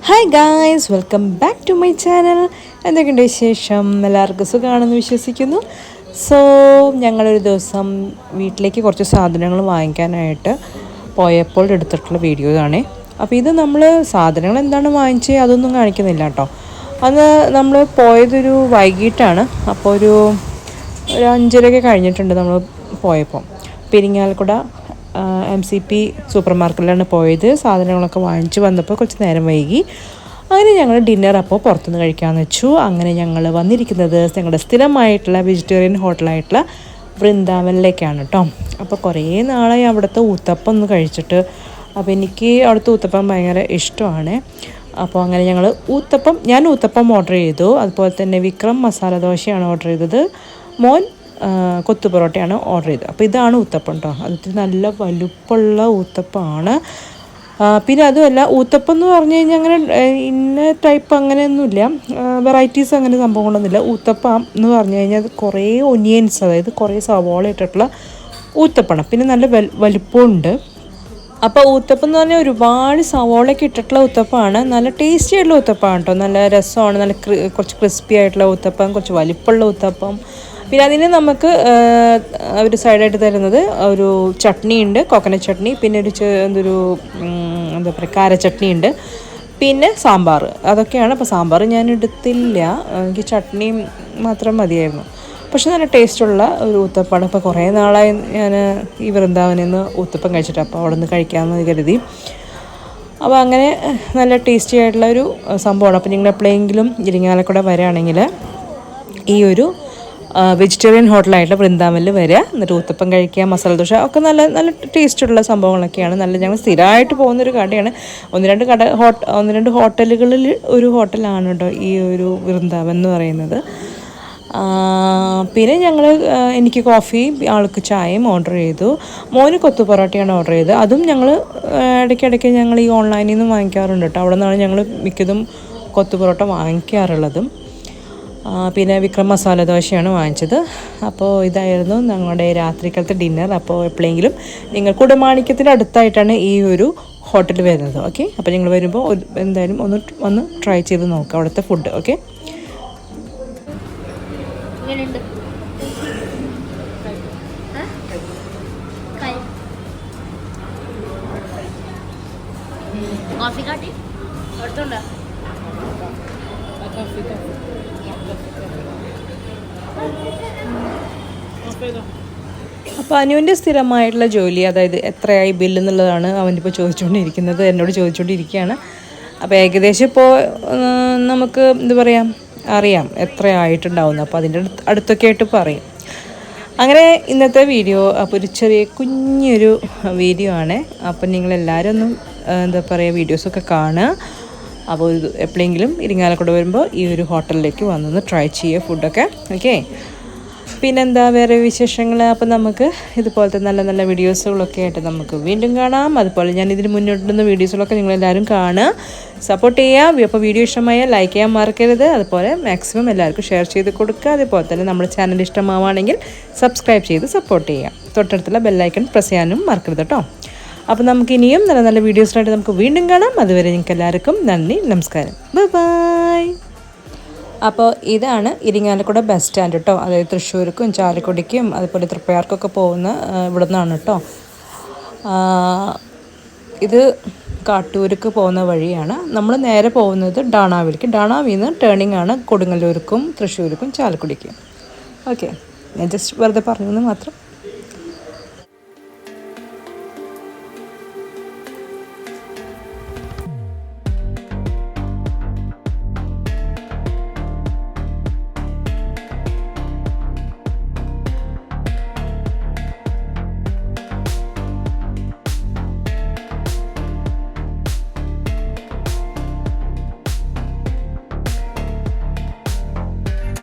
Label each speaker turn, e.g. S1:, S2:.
S1: Hi guys, welcome back to my channel. എന്തൊക്കെയുണ്ട് വിശേഷം? എല്ലാവർക്കും സുഖമാണെന്ന് വിശ്വസിക്കുന്നു. സോ ഞങ്ങളൊരു ദിവസം വീട്ടിലേക്ക് കുറച്ച് സാധനങ്ങൾ വാങ്ങിക്കാനായിട്ട് പോയപ്പോൾ എടുത്തിട്ടുള്ള വീഡിയോ ആണേ. അപ്പോൾ ഇത് നമ്മൾ സാധനങ്ങൾ എന്താണ് വാങ്ങിച്ചത് അതൊന്നും കാണിക്കുന്നില്ല കേട്ടോ. അന്ന് നമ്മൾ പോയതൊരു വൈകിട്ടാണ്. അപ്പോൾ ഒരു 5:30 കഴിഞ്ഞിട്ടുണ്ട് നമ്മൾ പോയപ്പോൾ. പെരിങ്ങാലക്കുട MCP സൂപ്പർ മാർക്കറ്റിലാണ് പോയത്. സാധനങ്ങളൊക്കെ വാങ്ങിച്ച് വന്നപ്പോൾ കുറച്ച് നേരം വൈകി. അങ്ങനെ ഞങ്ങൾ ഡിന്നർ അപ്പോൾ പുറത്തുനിന്ന് കഴിക്കാമെന്ന് വെച്ചു. അങ്ങനെ ഞങ്ങൾ വന്നിരിക്കുന്നത് ഞങ്ങളുടെ സ്ഥിരമായിട്ടുള്ള വെജിറ്റേറിയൻ ഹോട്ടലായിട്ടുള്ള വൃന്ദാവനിലേക്കാണ് കേട്ടോ. അപ്പോൾ കുറേ നാളായി അവിടുത്തെ ഊത്തപ്പം ഒന്ന് കഴിച്ചിട്ട്. അപ്പോൾ എനിക്ക് അവിടുത്തെ ഊത്തപ്പം ഭയങ്കര ഇഷ്ടമാണ്. അപ്പോൾ അങ്ങനെ ഞങ്ങൾ ഞാൻ ഊത്തപ്പം ഓർഡർ ചെയ്തു. അതുപോലെ തന്നെ വിക്രം മസാല ദോശയാണ് ഓർഡർ ചെയ്തത്. മോൻ കൊത്തു പൊറോട്ടയാണ് ഓർഡർ ചെയ്തത്. അപ്പോൾ ഇതാണ് ഊത്തപ്പം കേട്ടോ. അതിൽ നല്ല വലുപ്പമുള്ള ഊത്തപ്പമാണ്. പിന്നെ അതുമല്ല, ഊത്തപ്പം എന്ന് പറഞ്ഞു കഴിഞ്ഞാൽ അങ്ങനെ ഇന്ന ടൈപ്പ് അങ്ങനെയൊന്നുമില്ല, വെറൈറ്റീസ് അങ്ങനെ സംഭവങ്ങളൊന്നുമില്ല. ഊത്തപ്പം എന്ന് പറഞ്ഞു കഴിഞ്ഞാൽ അത് കുറേ ഒനിയൻസ്, അതായത് കുറേ സവാള ഇട്ടിട്ടുള്ള ഊത്തപ്പമാണ്. പിന്നെ നല്ല വലുപ്പമുണ്ട്. അപ്പോൾ ഊത്തപ്പം എന്ന് പറഞ്ഞാൽ ഒരുപാട് സവാളയൊക്കെ ഇട്ടിട്ടുള്ള ഊത്തപ്പമാണ്. നല്ല ടേസ്റ്റി ആയിട്ടുള്ള ഊത്തപ്പമാണ് കേട്ടോ. നല്ല രസമാണ്. നല്ല കുറച്ച് ക്രിസ്പി ആയിട്ടുള്ള ഊത്തപ്പം, കുറച്ച് വലിപ്പമുള്ള ഊത്തപ്പം. പിന്നെ അതിന് നമുക്ക് ഒരു സൈഡായിട്ട് തരുന്നത് ഒരു ചട്നി ഉണ്ട്, കോക്കനട്ട് ചട്നി. പിന്നെ എന്താ പറയുക, കാര ചട്നി ഉണ്ട്. പിന്നെ സാമ്പാർ, അതൊക്കെയാണ്. അപ്പോൾ സാമ്പാർ ഞാൻ എടുത്തില്ല, എനിക്ക് ചട്നി മാത്രം മതിയായിരുന്നു. പക്ഷെ നല്ല ടേസ്റ്റുള്ള ഒരു ഊത്തപ്പമാണ്. ഇപ്പോൾ കുറേ നാളായി ഞാൻ ഈ വൃന്ദാവനിൽ നിന്ന് ഊത്തപ്പം കഴിച്ചിട്ട്, അപ്പോൾ അവിടെ നിന്ന് കഴിക്കാമെന്ന് കരുതി. അപ്പോൾ അങ്ങനെ നല്ല ടേസ്റ്റി ആയിട്ടുള്ള ഒരു സംഭവമാണ്. അപ്പോൾ നിങ്ങൾ എപ്പോഴെങ്കിലും ഇരിങ്ങാലക്കുട വരികയാണെങ്കിൽ ഈ ഒരു വെജിറ്റേറിയൻ ഹോട്ടലായിട്ടുള്ള വൃന്ദാവനിൽ വരിക, എന്നിട്ട് ഊത്തപ്പം കഴിക്കുക, മസാല ദോശ ഒക്കെ നല്ല നല്ല ടേസ്റ്റുള്ള സംഭവങ്ങളൊക്കെയാണ്. ഞങ്ങൾ സ്ഥിരമായിട്ട് പോകുന്നൊരു കടയാണ്. ഒന്ന് രണ്ട് ഹോട്ടലുകളിൽ ഒരു ഹോട്ടലാണ് കേട്ടോ ഈ ഒരു വൃന്ദാവൻ എന്ന് പറയുന്നത്. പിന്നെ എനിക്ക് കോഫി, ആൾക്ക് ചായയും ഓർഡർ ചെയ്തു. മോന് കൊത്തു പൊറോട്ടയാണ് ഓർഡർ ചെയ്തത്. അതും ഞങ്ങൾ ഇടയ്ക്കിടയ്ക്ക് ഞങ്ങൾ ഈ ഓൺലൈനിൽ നിന്ന് വാങ്ങിക്കാറുണ്ട് കേട്ടോ. അവിടെ നിന്നാണ് ഞങ്ങൾ മിക്കതും കൊത്തു പൊറോട്ട വാങ്ങിക്കാറുള്ളതും. പിന്നെ വിക്രം മസാല ദോശയാണ് വാങ്ങിച്ചത്. അപ്പോൾ ഇതായിരുന്നു ഞങ്ങളുടെ രാത്രിക്കാലത്തെ ഡിന്നർ. അപ്പോൾ എപ്പോഴെങ്കിലും നിങ്ങൾ കുടമാണിക്യത്തിൻ്റെ അടുത്തായിട്ടാണ് ഈ ഒരു ഹോട്ടൽ വരുന്നത്. ഓക്കെ, അപ്പോൾ നിങ്ങൾ വരുമ്പോൾ എന്തായാലും ഒന്ന് ട്രൈ ചെയ്ത് നോക്കാം അവിടുത്തെ ഫുഡ്. ഓക്കെ,
S2: കോഫി കാട്ടി അടുത്തുണ്ടോ?
S1: അപ്പോൾ അനുവിൻ്റെ സ്ഥിരമായിട്ടുള്ള ജോലി, അതായത് എത്രയായി ബില്ല് എന്നുള്ളതാണ് അവനിപ്പോൾ ചോദിച്ചുകൊണ്ടിരിക്കുന്നത്, എന്നോട് ചോദിച്ചുകൊണ്ടിരിക്കുകയാണ്. അപ്പോൾ ഏകദേശം ഇപ്പോൾ നമുക്ക് എന്താ പറയുക, അറിയാം എത്രയായിട്ടുണ്ടാവുന്നു. അപ്പോൾ അതിൻ്റെ അടുത്തൊക്കെ ആയിട്ട് പറയും. അങ്ങനെ ഇന്നത്തെ വീഡിയോ അപ്പോൾ ഒരു ചെറിയ കുഞ്ഞൊരു വീഡിയോ ആണ്. അപ്പം നിങ്ങളെല്ലാവരും ഒന്ന് എന്താ പറയുക, വീഡിയോസൊക്കെ കാണുക. അപ്പോൾ എപ്പോഴെങ്കിലും ഇരിങ്ങാലക്കുട വരുമ്പോൾ ഈ ഒരു ഹോട്ടലിലേക്ക് വന്നൊന്ന് ട്രൈ ചെയ്യുക ഫുഡൊക്കെ. ഓക്കെ, പിന്നെന്താ വേറെ വിശേഷങ്ങൾ? അപ്പോൾ നമുക്ക് ഇതുപോലത്തെ നല്ല നല്ല വീഡിയോസുകളൊക്കെ ആയിട്ട് നമുക്ക് വീണ്ടും കാണാം. അതുപോലെ ഞാൻ ഇതിന് മുന്നോട്ടുള്ള വീഡിയോസുകളൊക്കെ നിങ്ങളെല്ലാവരും കാണുക, സപ്പോർട്ട് ചെയ്യുക. അപ്പോൾ വീഡിയോ ഇഷ്ടമായാൽ ലൈക്ക് ചെയ്യാൻ മറക്കരുത്. അതുപോലെ മാക്സിമം എല്ലാവർക്കും ഷെയർ ചെയ്ത് കൊടുക്കുക. അതുപോലെ തന്നെ നമ്മുടെ ചാനൽ ഇഷ്ടമാവുകയാണെങ്കിൽ സബ്സ്ക്രൈബ് ചെയ്ത് സപ്പോർട്ട് ചെയ്യുക. തൊട്ടടുത്തുള്ള ബെല്ലൈക്കൺ പ്രസ് ചെയ്യാനും മറക്കരുത് കേട്ടോ. അപ്പോൾ നമുക്ക് ഇനിയും നല്ല നല്ല വീഡിയോസിനായിട്ട് നമുക്ക് വീണ്ടും കാണാം. അതുവരെ നിങ്ങൾക്ക് എല്ലാവർക്കും നന്ദി, നമസ്കാരം, ബൈ. അപ്പോൾ ഇതാണ് ഇരിങ്ങാലക്കുട ബസ് സ്റ്റാൻഡ് കേട്ടോ. അതായത് തൃശ്ശൂർക്കും ചാലക്കുടിക്കും അതുപോലെ തൃപ്പയാർക്കൊക്കെ പോകുന്ന ഇവിടെ നിന്നാണ് കേട്ടോ. ഇത് കാട്ടൂർക്ക് പോകുന്ന വഴിയാണ്. നമ്മൾ നേരെ പോകുന്നത് ഡാണാവിലേക്ക്. ഡാണാവിൽ നിന്ന് ടേണിംഗ് ആണ് കൊടുങ്ങല്ലൂർക്കും തൃശ്ശൂർക്കും ചാലക്കുടിക്കും. ഓക്കെ, ഞാൻ ജസ്റ്റ് വെറുതെ പറഞ്ഞു എന്ന് മാത്രം.